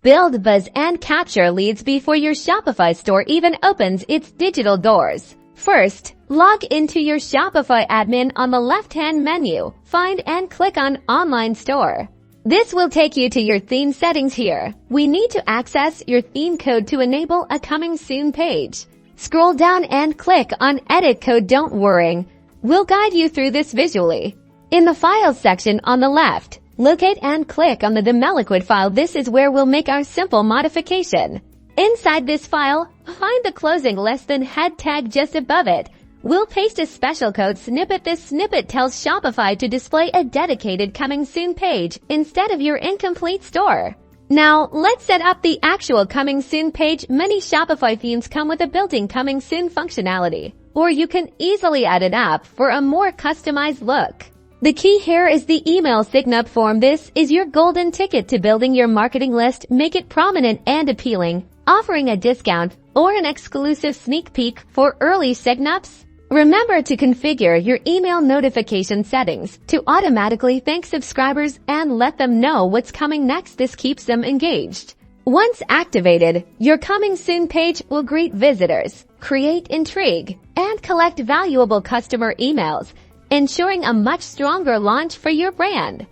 Build buzz and capture leads before your Shopify store even opens its digital doors. First, log into your Shopify admin on the left-hand menu. Find and click on Online Store. This will take you to your theme settings here. We need to access your theme code to enable a Coming Soon page. Scroll down and click on Edit Code. Don't worry, we'll guide you through this visually. In the Files section on the left, locate and click on the theme.liquid file. This is where we'll make our simple modification. Inside this file, find the closing less than head tag just above it. We'll paste a special code snippet. This snippet tells Shopify to display a dedicated Coming Soon page instead of your incomplete store. Now, let's set up the actual Coming Soon page. Many Shopify themes come with a built-in Coming Soon functionality, or you can easily add it up for a more customized look. The key here is the email sign-up form. This is your golden ticket to building your marketing list. Make it prominent and appealing, offering a discount or an exclusive sneak peek for early sign-ups. Remember to configure your email notification settings to automatically thank subscribers and let them know what's coming next. This keeps them engaged. Once activated, your Coming Soon page will greet visitors, create intrigue, and collect valuable customer emails, ensuring a much stronger launch for your brand.